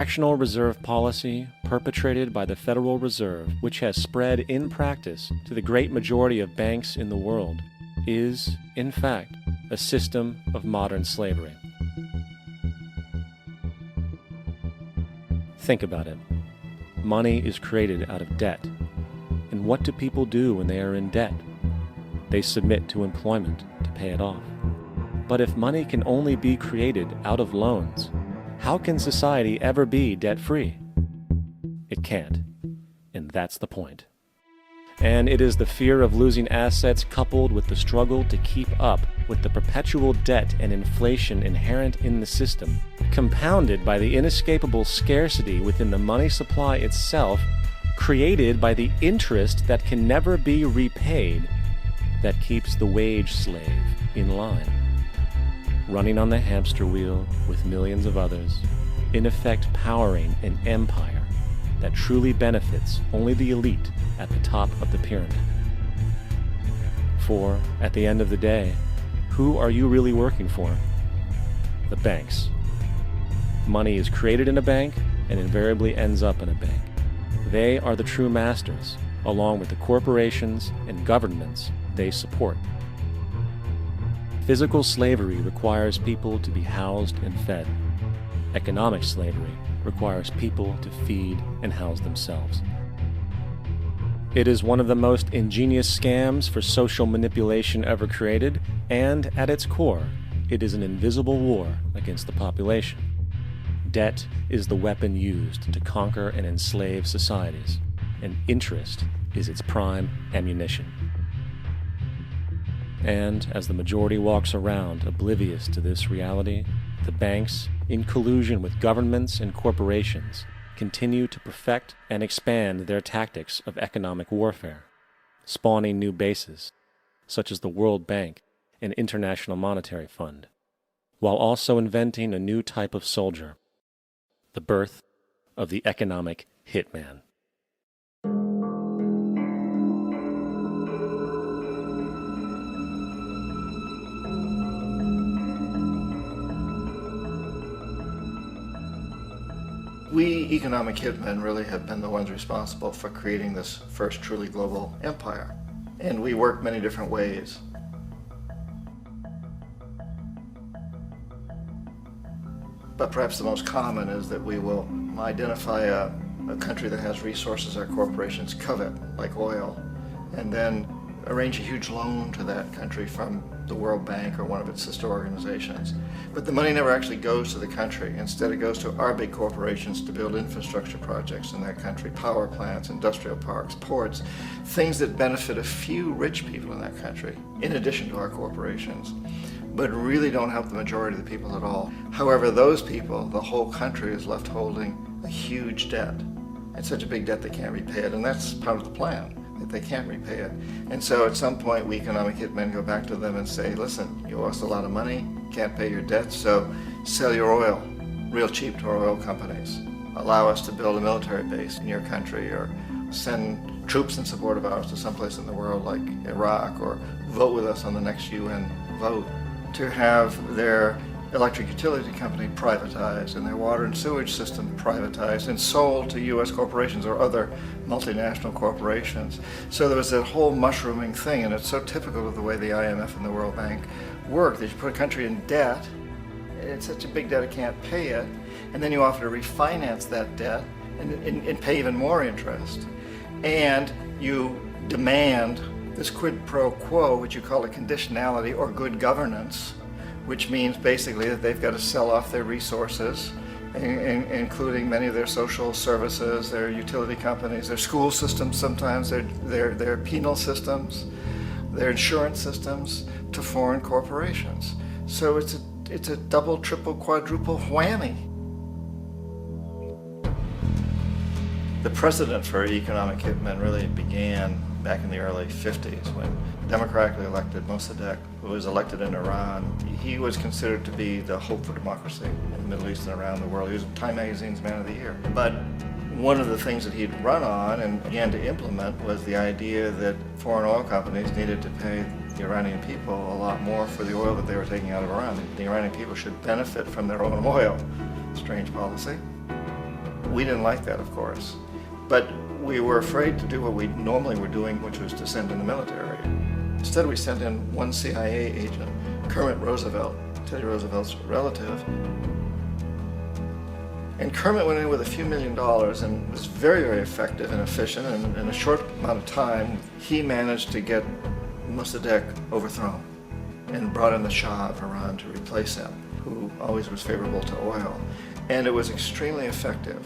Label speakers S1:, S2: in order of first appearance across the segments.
S1: fractional reserve policy perpetrated by the Federal Reserve, which has spread in practice to the great majority of banks in the world, is, in fact, a system of modern slavery. Think about it. Money is created out of debt. And what do people do when they are in debt? They submit to employment to pay it off. But if money can only be created out of loans, how can society ever be debt-free? It can't. And that's the point. And it is the fear of losing assets coupled with the struggle to keep up with the perpetual debt and inflation inherent in the system, compounded by the inescapable scarcity within the money supply itself, created by the interest that can never be repaid, that keeps the wage slave in line, running on the hamster wheel with millions of others, in effect powering an empire that truly benefits only the elite at the top of the pyramid. For, at the end of the day, who are you really working for? The banks. Money is created in a bank and invariably ends up in a bank. They are the true masters, along with the corporations and governments they support. Physical slavery requires people to be housed and fed. Economic slavery requires people to feed and house themselves. It is one of the most ingenious scams for social manipulation ever created, and at its core, it is an invisible war against the population. Debt is the weapon used to conquer and enslave societies, and interest is its prime ammunition. And as the majority walks around oblivious to this reality, the banks, in collusion with governments and corporations, continue to perfect and expand their tactics of economic warfare, spawning new bases, such as the World Bank and International Monetary Fund, while also inventing a new type of soldier, the birth of the economic hitman.
S2: We economic hitmen really have been the ones responsible for creating this first truly global empire. And we work many different ways. But perhaps the most common is that we will identify a country that has resources our corporations covet, like oil, and then arrange a huge loan to that country from the World Bank or one of its sister organizations. But the money never actually goes to the country. Instead, it goes to our big corporations to build infrastructure projects in that country, power plants, industrial parks, ports, things that benefit a few rich people in that country, in addition to our corporations, but really don't help the majority of the people at all. However, those people, the whole country is left holding a huge debt. It's such a big debt they can't repay it, and that's part of the plan, that they can't repay it. And so at some point, we economic hitmen go back to them and say, listen, you owe us a lot of money, can't pay your debt, so sell your oil real cheap to our oil companies. Allow us to build a military base in your country, or send troops in support of ours to someplace in the world like Iraq, or vote with us on the next UN vote. To have their electric utility company privatized and their water and sewage system privatized and sold to U.S. corporations or other multinational corporations. So there was that whole mushrooming thing, and it's so typical of the way the IMF and the World Bank work, that you put a country in debt, it's such a big debt it can't pay it, and then you offer to refinance that debt and pay even more interest. And you demand this quid pro quo, which you call a conditionality or good governance, which means basically that they've got to sell off their resources, including many of their social services, their utility companies, their school systems sometimes, their penal systems, their insurance systems, to foreign corporations. So it's a double, triple, quadruple whammy. The precedent for economic hitmen really began back in the early 50s when democratically elected Mossadegh, who was elected in Iran, he was considered to be the hope for democracy in the Middle East and around the world. He was Time Magazine's Man of the Year. But one of the things that he'd run on and began to implement was the idea that foreign oil companies needed to pay the Iranian people a lot more for the oil that they were taking out of Iran. The Iranian people should benefit from their own oil. Strange policy. We didn't like that, of course. But we were afraid to do what we normally were doing, which was to send in the military. Instead, we sent in one CIA agent, Kermit Roosevelt, Teddy Roosevelt's relative. And Kermit went in with a few $1 million and was very, very effective and efficient. And in a short amount of time, he managed to get Mossadegh overthrown and brought in the Shah of Iran to replace him, who always was favorable to oil. And it was extremely effective.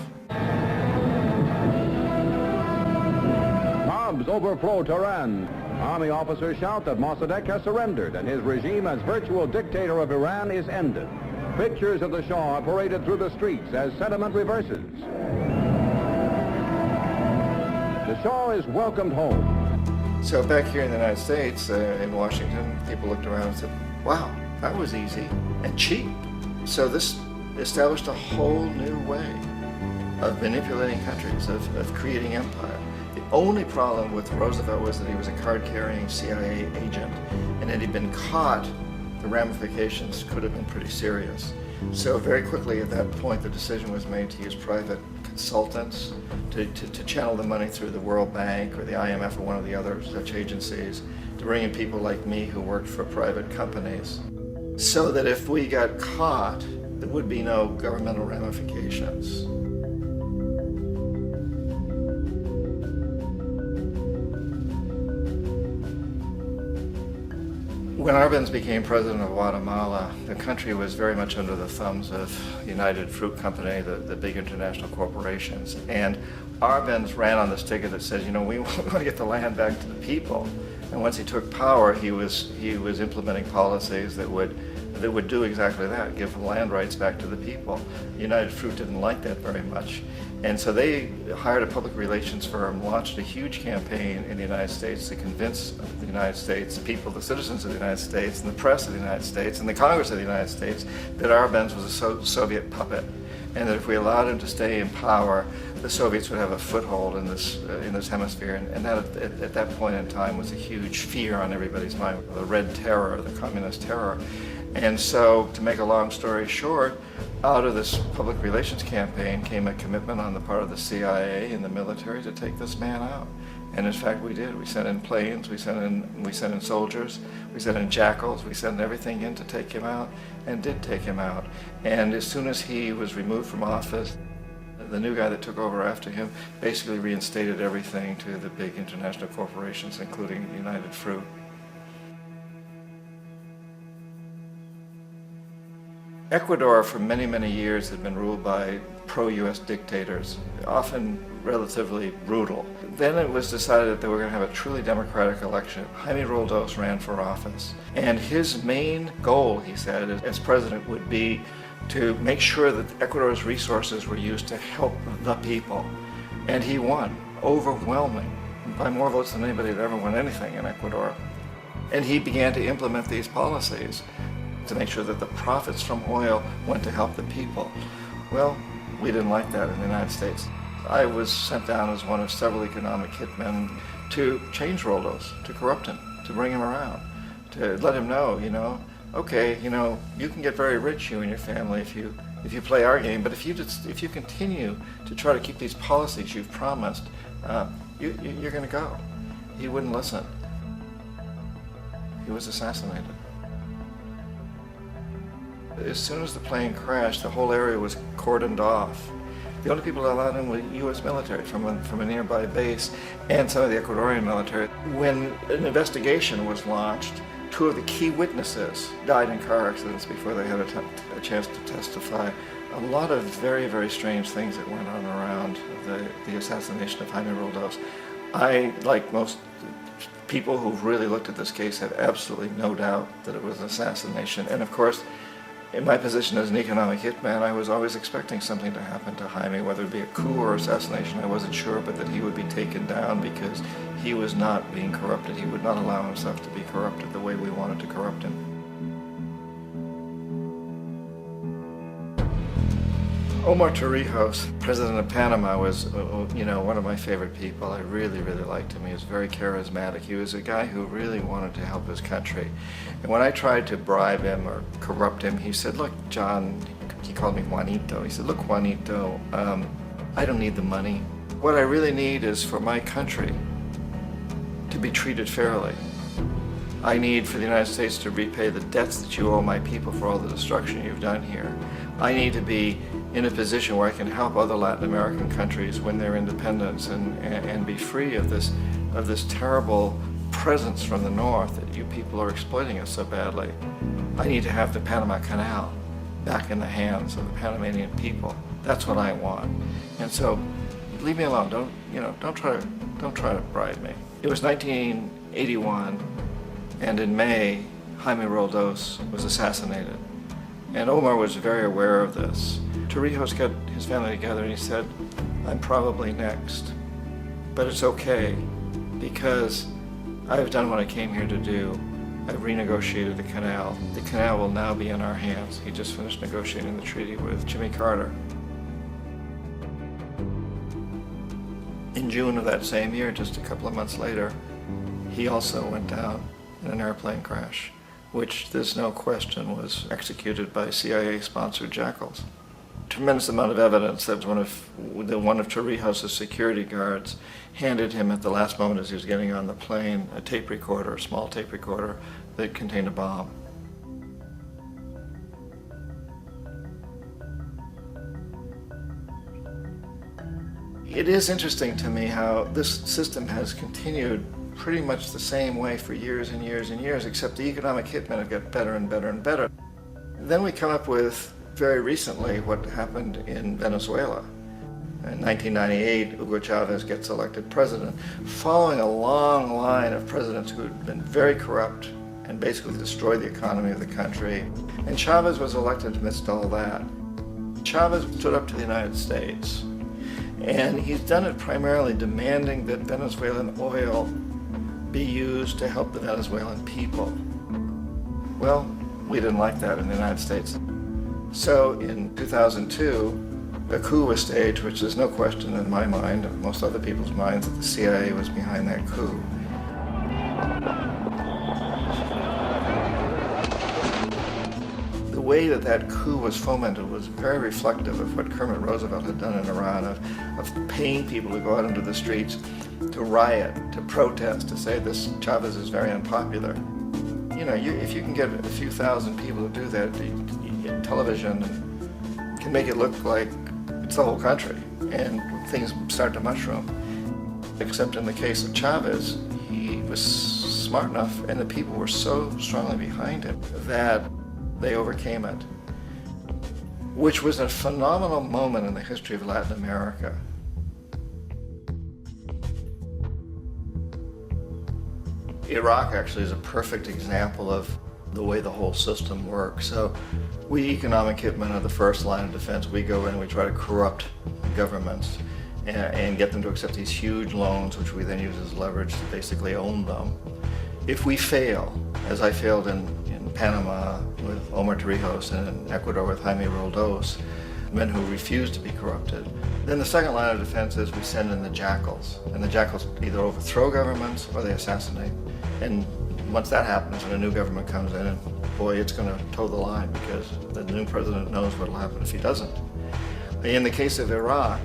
S3: Mobs overflow Tehran. Army officers shout that Mossadegh has surrendered and his regime as virtual dictator of Iran is ended. Pictures of the Shah are paraded through the streets as sentiment reverses. The Shah is welcomed home.
S2: So back here in the United States, in Washington, people looked around and said, wow, that was easy and cheap. So this established a whole new way of manipulating countries, of creating empire. The only problem with Roosevelt was that he was a card-carrying CIA agent, and had he been caught, the ramifications could have been pretty serious. So very quickly at that point, the decision was made to use private consultants to channel the money through the World Bank or the IMF or one of the other such agencies, to bring in people like me who worked for private companies, so that if we got caught, there would be no governmental ramifications. When Arbenz became president of Guatemala, the country was very much under the thumbs of United Fruit Company, the big international corporations. And Arbenz ran on this ticket that says, you know, we want to get the land back to the people. And once he took power, he was implementing policies that would do exactly that, give land rights back to the people. United Fruit didn't like that very much. And so they hired a public relations firm, launched a huge campaign in the United States to convince the United States people, the citizens of the United States, and the press of the United States, and the Congress of the United States, that Arbenz was a Soviet puppet, and that if we allowed him to stay in power, the Soviets would have a foothold in this hemisphere. And that, at that point in time, was a huge fear on everybody's mind, the Red Terror, the Communist terror. And so, to make a long story short, out of this public relations campaign came a commitment on the part of the CIA and the military to take this man out. And in fact, we did. We sent in planes, we sent in soldiers, we sent in jackals, we sent everything in to take him out, and did take him out. And as soon as he was removed from office, the new guy that took over after him basically reinstated everything to the big international corporations, including United Fruit. Ecuador for many, many years had been ruled by pro-US dictators, often relatively brutal. Then it was decided that they were going to have a truly democratic election. Jaime Roldos ran for office, and his main goal, he said, as president would be to make sure that Ecuador's resources were used to help the people. And he won, overwhelming, by more votes than anybody had ever won anything in Ecuador. And he began to implement these policies to make sure that the profits from oil went to help the people. Well, we didn't like that in the United States. I was sent down as one of several economic hitmen to change Roldos, to corrupt him, to bring him around, to let him know, you know, okay, you know, you can get very rich, you and your family, if you play our game, but if you continue to try to keep these policies you've promised, you're going to go. He wouldn't listen. He was assassinated. As soon as the plane crashed, the whole area was cordoned off. The only people allowed in were U.S. military from a nearby base and some of the Ecuadorian military. When an investigation was launched, two of the key witnesses died in car accidents before they had a chance to testify. A lot of very, very strange things that went on around the assassination of Jaime Roldos. I, like most people who've really looked at this case, have absolutely no doubt that it was an assassination. And of course, in my position as an economic hitman, I was always expecting something to happen to Jaime, whether it be a coup or assassination, I wasn't sure, but that he would be taken down because he was not being corrupted. He would not allow himself to be corrupted the way we wanted to corrupt him. Omar Torrijos, president of Panama, was, one of my favorite people. I really, really liked him. He was very charismatic. He was a guy who really wanted to help his country. And when I tried to bribe him or corrupt him, he said, look, John, he called me Juanito. He said, look, Juanito, I don't need the money. What I really need is for my country to be treated fairly. I need for the United States to repay the debts that you owe my people for all the destruction you've done here. I need to be in a position where I can help other Latin American countries win their independence and be free of this terrible presence from the north that you people are exploiting us so badly. I need to have the Panama Canal back in the hands of the Panamanian people. That's what I want. And so, leave me alone. Don't try to bribe me. It was 1981, and in May, Jaime Roldos was assassinated. And Omar was very aware of this. Torrijos got his family together and he said, I'm probably next, but it's okay because I've done what I came here to do. I've renegotiated the canal. The canal will now be in our hands. He just finished negotiating the treaty with Jimmy Carter. In June of that same year, just a couple of months later, he also went down in an airplane crash, which there's no question was executed by CIA-sponsored jackals. Tremendous amount of evidence that one of Torrijos' security guards handed him at the last moment as he was getting on the plane a tape recorder, a small tape recorder that contained a bomb. It is interesting to me how this system has continued pretty much the same way for years and years and years, except the economic hitmen have got better and better and better. Then we come up with, very recently, what happened in Venezuela. In 1998, Hugo Chavez gets elected president, following a long line of presidents who had been very corrupt and basically destroyed the economy of the country. And Chavez was elected amidst all that. Chavez stood up to the United States, and he's done it primarily demanding that Venezuelan oil be used to help the Venezuelan people. Well, we didn't like that in the United States. So in 2002, a coup was staged, which there's no question in my mind, and most other people's minds, that the CIA was behind that coup. The way that coup was fomented was very reflective of what Kermit Roosevelt had done in Iran, of paying people to go out into the streets, to riot, to protest, to say this Chavez is very unpopular. You know, if you can get a few thousand people to do that, television can make it look like it's the whole country, and things start to mushroom. Except in the case of Chavez, he was smart enough, and the people were so strongly behind him that they overcame it, which was a phenomenal moment in the history of Latin America. Iraq actually is a perfect example of the way the whole system works. So we economic hitmen are the first line of defense. We go in and we try to corrupt governments and get them to accept these huge loans, which we then use as leverage to basically own them. If we fail, as I failed in Panama with Omar Torrijos and in Ecuador with Jaime Roldos, men who refuse to be corrupted, then the second line of defense is we send in the jackals. And the jackals either overthrow governments or they assassinate. And once that happens and a new government comes in, and boy, it's going to toe the line because the new president knows what will happen if he doesn't. In the case of Iraq,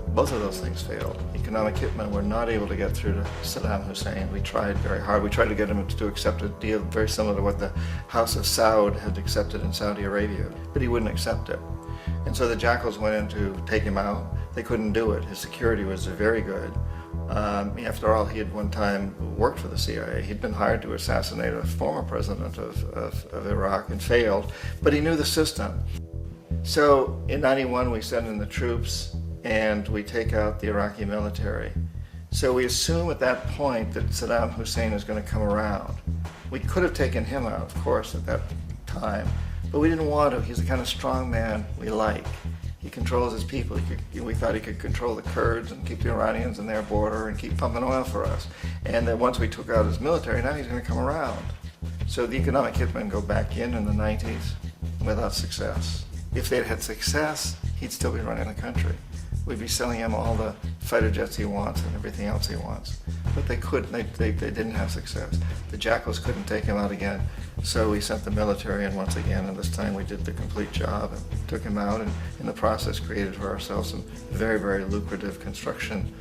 S2: both of those things failed. Economic hitmen were not able to get through to Saddam Hussein. We tried very hard. We tried to get him to accept a deal very similar to what the House of Saud had accepted in Saudi Arabia, but he wouldn't accept it. And so the jackals went in to take him out. They couldn't do it. His security was very good. After all, he had one time worked for the CIA. He'd been hired to assassinate a former president of Iraq and failed, but he knew the system. So in '91, we send in the troops and we take out the Iraqi military. So we assume at that point that Saddam Hussein is going to come around. We could have taken him out, of course, at that time, but we didn't want to. He's the kind of strong man we like. He controls his people. We thought he could control the Kurds and keep the Iranians in their border and keep pumping oil for us. And then once we took out his military, now he's going to come around. So the economic hitmen go back in the 90s without success. If they'd had success, he'd still be running the country. We'd be selling him all the fighter jets he wants and everything else he wants. But they couldn't, they didn't have success. The Jackals couldn't take him out again, so we sent the military in once again, and this time we did the complete job and took him out, and in the process created for ourselves some very, very lucrative construction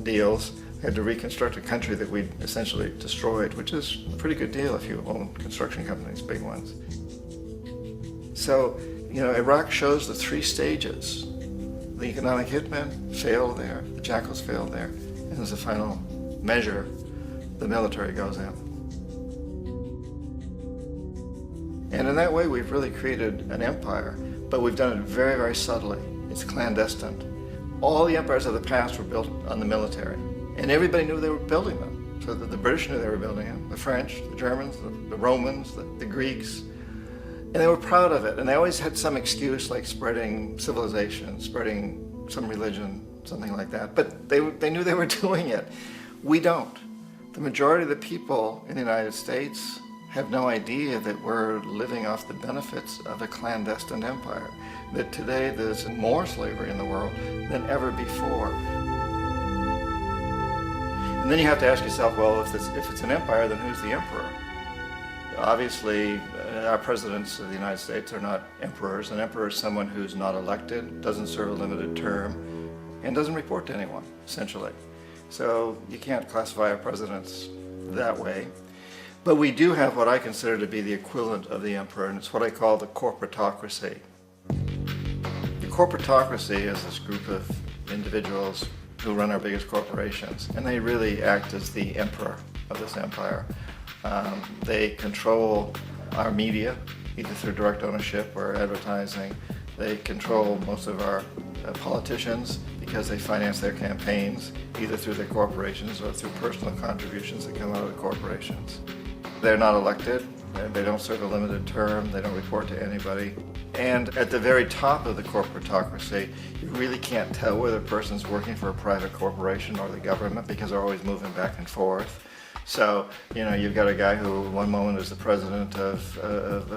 S2: deals. We had to reconstruct a country that we'd essentially destroyed, which is a pretty good deal if you own construction companies, big ones. So, Iraq shows the three stages. The economic hitmen failed there, the Jackals failed there, and as a final measure, the military goes in. And in that way, we've really created an empire, but we've done it very, very subtly. It's clandestine. All the empires of the past were built on the military, and everybody knew they were building them. So that the British knew they were building them, the French, the Germans, the Romans, the Greeks, and they were proud of it. And they always had some excuse, like spreading civilization, spreading some religion, something like that. But they knew they were doing it. We don't. The majority of the people in the United States have no idea that we're living off the benefits of a clandestine empire, that today there's more slavery in the world than ever before. And then you have to ask yourself, well, if it's an empire, then who's the emperor? Obviously, our presidents of the United States are not emperors. An emperor is someone who's not elected, doesn't serve a limited term, and doesn't report to anyone, essentially. So you can't classify our presidents that way. But we do have what I consider to be the equivalent of the emperor, and it's what I call the corporatocracy. The corporatocracy is this group of individuals who run our biggest corporations, and they really act as the emperor of this empire. They control our media, either through direct ownership or advertising. They control most of our politicians because they finance their campaigns, either through their corporations or through personal contributions that come out of the corporations. They're not elected, they don't serve a limited term, they don't report to anybody. And at the very top of the corporatocracy, you really can't tell whether a person's working for a private corporation or the government because they're always moving back and forth. So, you've got a guy who one moment is the president of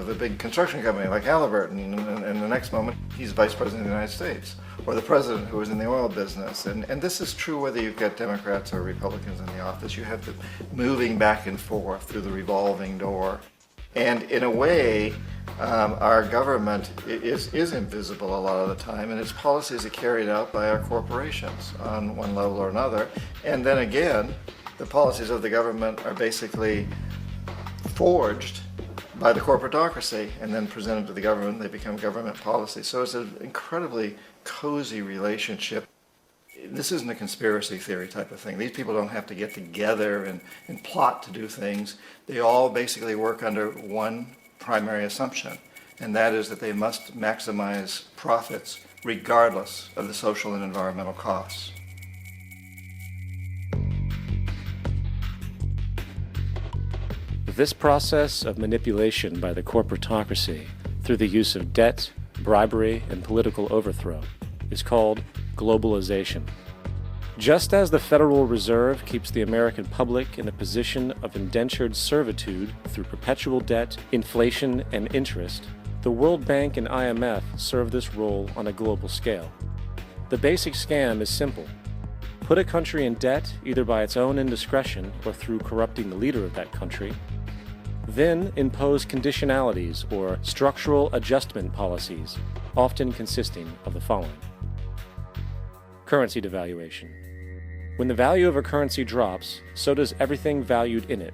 S2: a big construction company like Halliburton, and the next moment he's vice president of the United States, or the president who is in the oil business. And this is true whether you've got Democrats or Republicans in the office. You have them moving back and forth through the revolving door. And in a way, our government is invisible a lot of the time, and its policies are carried out by our corporations on one level or another. And then again, the policies of the government are basically forged by the corporatocracy and then presented to the government. They become government policies. So it's an incredibly cozy relationship. This isn't a conspiracy theory type of thing. These people don't have to get together and plot to do things. They all basically work under one primary assumption, and that is that they must maximize profits regardless of the social and environmental costs.
S1: This process of manipulation by the corporatocracy through the use of debt, bribery, and political overthrow is called globalization. Just as the Federal Reserve keeps the American public in a position of indentured servitude through perpetual debt, inflation, and interest, the World Bank and IMF serve this role on a global scale. The basic scam is simple. Put a country in debt either by its own indiscretion or through corrupting the leader of that country, then impose conditionalities or structural adjustment policies, often consisting of the following. Currency devaluation. When the value of a currency drops, so does everything valued in it.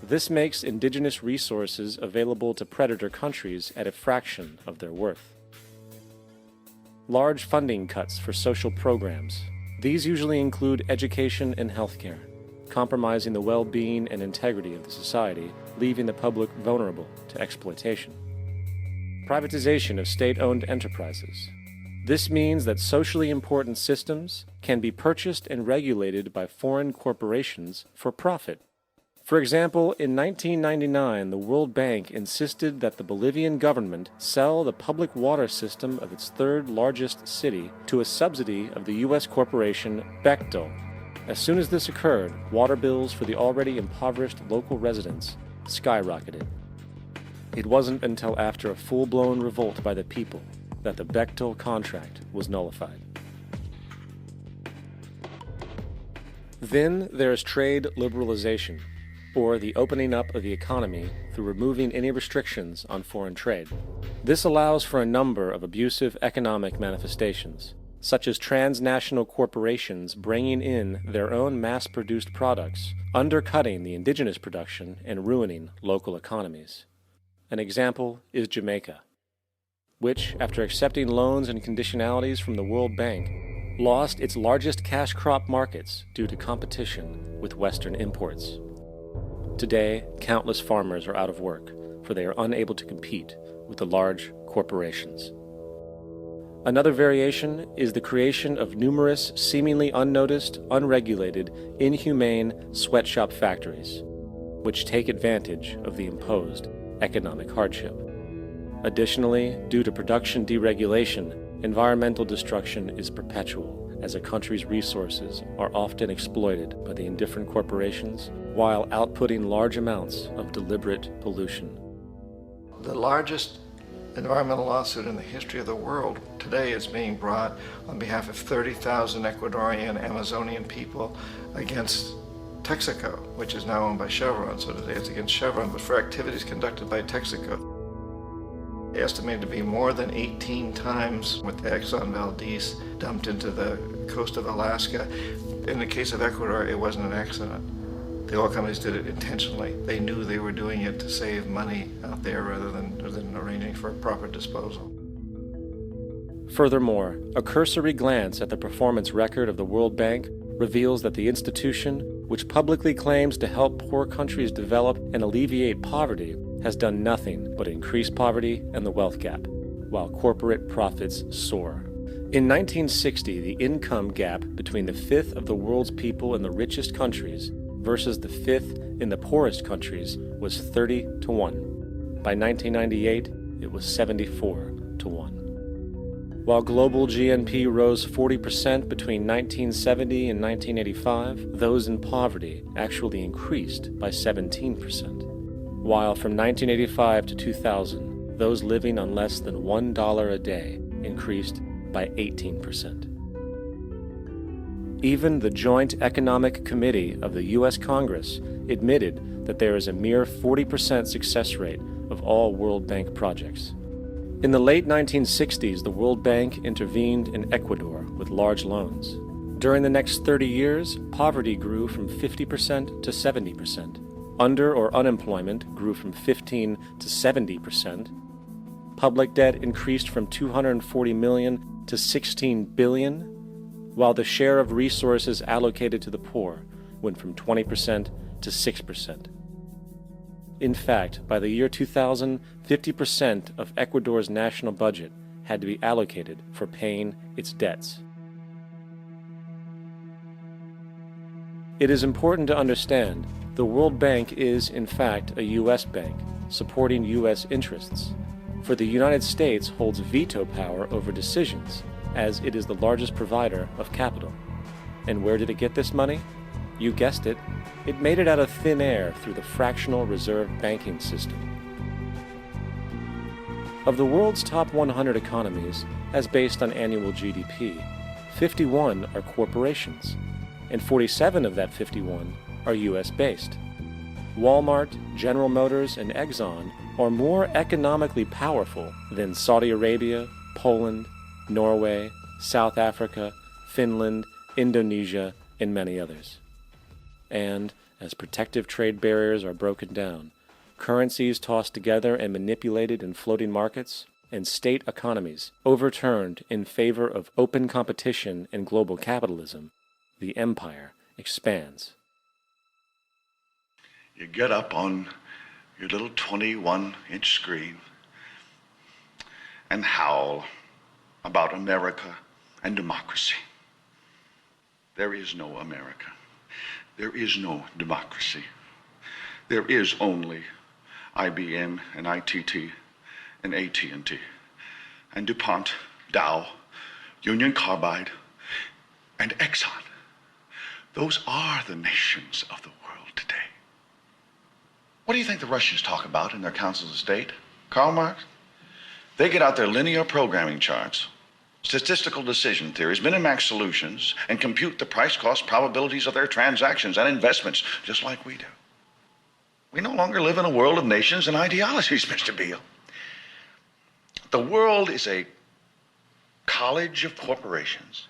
S1: This makes indigenous resources available to predator countries at a fraction of their worth. Large funding cuts for social programs. These usually include education and healthcare, compromising the well-being and integrity of the society, leaving the public vulnerable to exploitation. Privatization of state-owned enterprises. This means that socially important systems can be purchased and regulated by foreign corporations for profit. For example, in 1999, the World Bank insisted that the Bolivian government sell the public water system of its third largest city to a subsidy of the U.S. corporation Bechtel. As soon as this occurred, water bills for the already impoverished local residents skyrocketed. It wasn't until after a full-blown revolt by the people that the Bechtel contract was nullified. Then there is trade liberalization, or the opening up of the economy through removing any restrictions on foreign trade. This allows for a number of abusive economic manifestations, such as transnational corporations bringing in their own mass-produced products, undercutting the indigenous production and ruining local economies. An example is Jamaica, which, after accepting loans and conditionalities from the World Bank, lost its largest cash crop markets due to competition with Western imports. Today, countless farmers are out of work, for they are unable to compete with the large corporations. Another variation is the creation of numerous seemingly unnoticed, unregulated, inhumane sweatshop factories, which take advantage of the imposed economic hardship. Additionally, due to production deregulation, environmental destruction is perpetual, as a country's resources are often exploited by the indifferent corporations while outputting large amounts of deliberate pollution.
S2: The largest environmental lawsuit in the history of the world today is being brought on behalf of 30,000 Ecuadorian Amazonian people against Texaco, which is now owned by Chevron. So today it's against Chevron, but for activities conducted by Texaco. Estimated to be more than 18 times what the Exxon Valdez dumped into the coast of Alaska. In the case of Ecuador, it wasn't an accident. The oil companies did it intentionally. They knew they were doing it to save money out there rather than arranging for a proper disposal.
S1: Furthermore, a cursory glance at the performance record of the World Bank reveals that the institution, which publicly claims to help poor countries develop and alleviate poverty, has done nothing but increase poverty and the wealth gap, while corporate profits soar. In 1960, the income gap between the fifth of the world's people in the richest countries versus the fifth in the poorest countries was 30 to 1. By 1998, it was 74 to 1. While global GNP rose 40% between 1970 and 1985, those in poverty actually increased by 17%. While from 1985 to 2000, those living on less than $1 a day increased by 18%. Even the Joint Economic Committee of the U.S. Congress admitted that there is a mere 40% success rate of all World Bank projects. In the late 1960s, the World Bank intervened in Ecuador with large loans. During the next 30 years, poverty grew from 50% to 70%. Under or unemployment grew from 15 to 70%. Public debt increased from $240 million to $16 billion, while the share of resources allocated to the poor went from 20% to 6%. In fact, by the year 2000, 50% of Ecuador's national budget had to be allocated for paying its debts. It is important to understand the World Bank is, in fact, a U.S. bank, supporting U.S. interests, for the United States holds veto power over decisions, as it is the largest provider of capital. And where did it get this money? You guessed it, it made it out of thin air through the fractional reserve banking system. Of the world's top 100 economies, as based on annual GDP, 51 are corporations, and 47 of that 51 are U.S.-based. Walmart, General Motors, and Exxon are more economically powerful than Saudi Arabia, Poland, Norway, South Africa, Finland, Indonesia, and many others. And as protective trade barriers are broken down, currencies tossed together and manipulated in floating markets, and state economies overturned in favor of open competition and global capitalism, the empire expands.
S4: You get up on your little 21-inch screen and howl about America and democracy. There is no America. There is no democracy. There is only IBM and ITT and AT&T and DuPont, Dow, Union Carbide, and Exxon. Those are the nations of the world today. What do you think the Russians talk about in their councils of state? Karl Marx? They get out their linear programming charts statistical decision theories, minimax solutions, and compute the price-cost probabilities of their transactions and investments, just like we do. We no longer live in a world of nations and ideologies, Mr. Beale. The world is a college of corporations,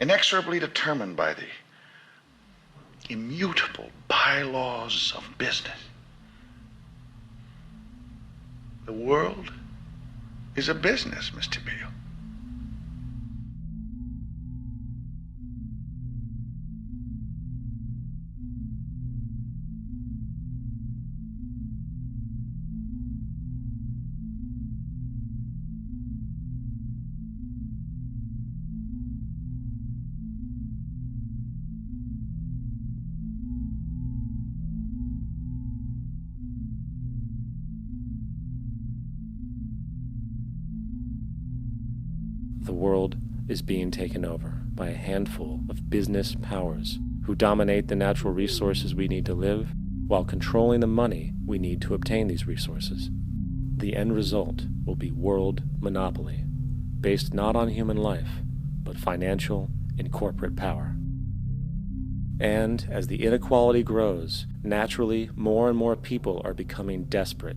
S4: inexorably determined by the immutable bylaws of business. The world is a business, Mr. Beale.
S1: The world is being taken over by a handful of business powers who dominate the natural resources we need to live while controlling the money we need to obtain these resources. The end result will be world monopoly, based not on human life, but financial and corporate power. And as the inequality grows, naturally more and more people are becoming desperate.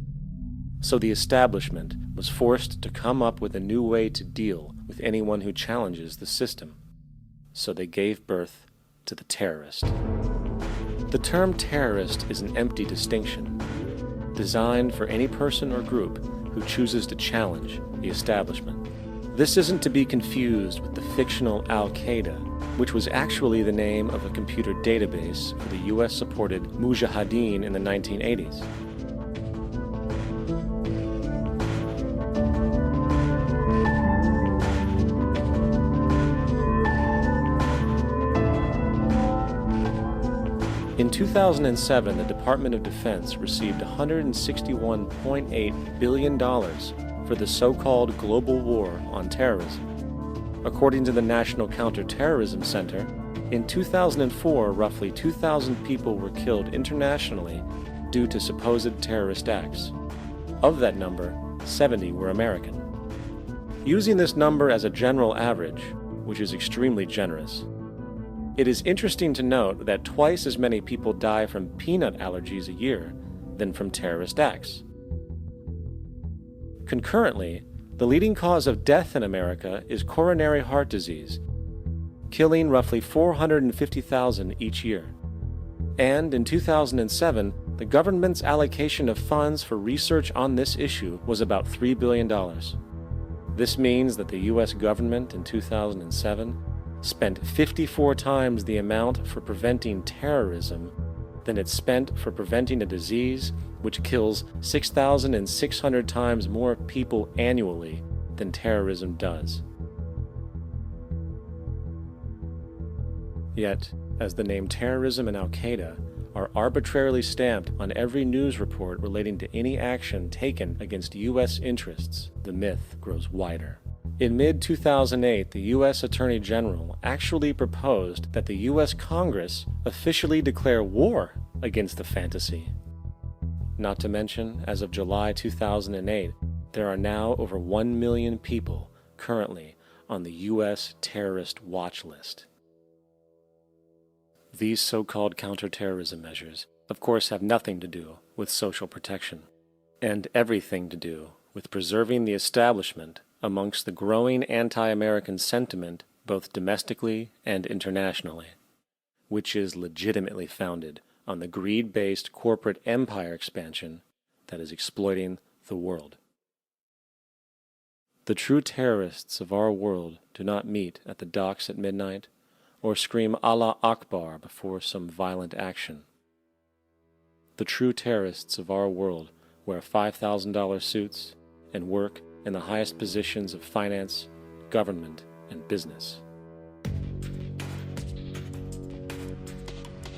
S1: So the establishment was forced to come up with a new way to deal with anyone who challenges the system. So they gave birth to the terrorist. The term terrorist is an empty distinction, designed for any person or group who chooses to challenge the establishment. This isn't to be confused with the fictional Al-Qaeda, which was actually the name of a computer database for the US-supported Mujahideen in the 1980s. In 2007, the Department of Defense received $161.8 billion for the so-called global war on terrorism. According to the National Counterterrorism Center, in 2004, roughly 2,000 people were killed internationally due to supposed terrorist acts. Of that number, 70 were American. Using this number as a general average, which is extremely generous, it is interesting to note that twice as many people die from peanut allergies a year than from terrorist acts. Concurrently, the leading cause of death in America is coronary heart disease, killing roughly 450,000 each year. And in 2007, the government's allocation of funds for research on this issue was about $3 billion. This means that the U.S. government in 2007 spent 54 times the amount for preventing terrorism than it spent for preventing a disease which kills 6,600 times more people annually than terrorism does. Yet, as the name terrorism and Al-Qaeda are arbitrarily stamped on every news report relating to any action taken against U.S. interests, the myth grows wider. In mid-2008, the U.S. Attorney General actually proposed that the U.S. Congress officially declare war against the fantasy. Not to mention, as of July 2008, there are now over 1 million people currently on the U.S. terrorist watch list. These so-called counterterrorism measures, of course, have nothing to do with social protection, and everything to do with preserving the establishment amongst the growing anti-American sentiment both domestically and internationally, which is legitimately founded on the greed-based corporate empire expansion that is exploiting the world. The true terrorists of our world do not meet at the docks at midnight or scream Allah Akbar before some violent action. The true terrorists of our world wear $5,000 suits and work in the highest positions of finance, government, and business.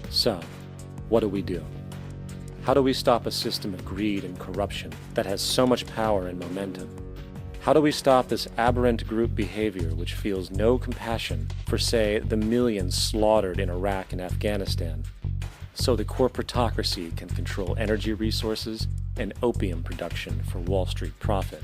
S1: So, what do? How do we stop a system of greed and corruption that has so much power and momentum? How do we stop this aberrant group behavior which feels no compassion for, say, the millions slaughtered in Iraq and Afghanistan, so the corporatocracy can control energy resources and opium production for Wall Street profit?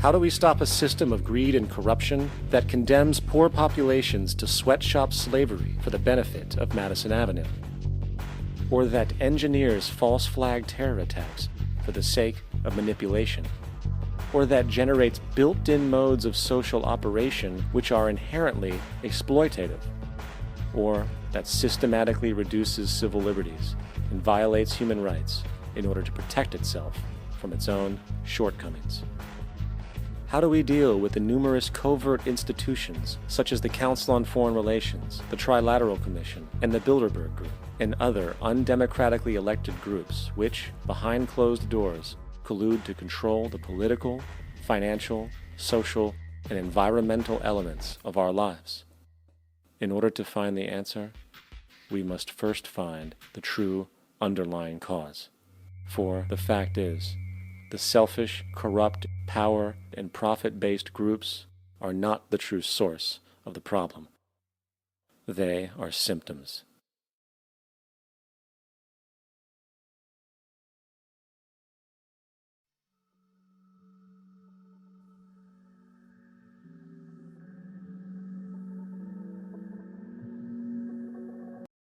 S1: How do we stop a system of greed and corruption that condemns poor populations to sweatshop slavery for the benefit of Madison Avenue? Or that engineers false flag terror attacks for the sake of manipulation? Or that generates built-in modes of social operation which are inherently exploitative? Or that systematically reduces civil liberties and violates human rights in order to protect itself from its own shortcomings? How do we deal with the numerous covert institutions such as the Council on Foreign Relations, the Trilateral Commission, and the Bilderberg Group, and other undemocratically elected groups which, behind closed doors, collude to control the political, financial, social, and environmental elements of our lives? In order to find the answer, we must first find the true underlying cause. For the fact is, the selfish, corrupt, power, and profit-based groups are not the true source of the problem. They are symptoms.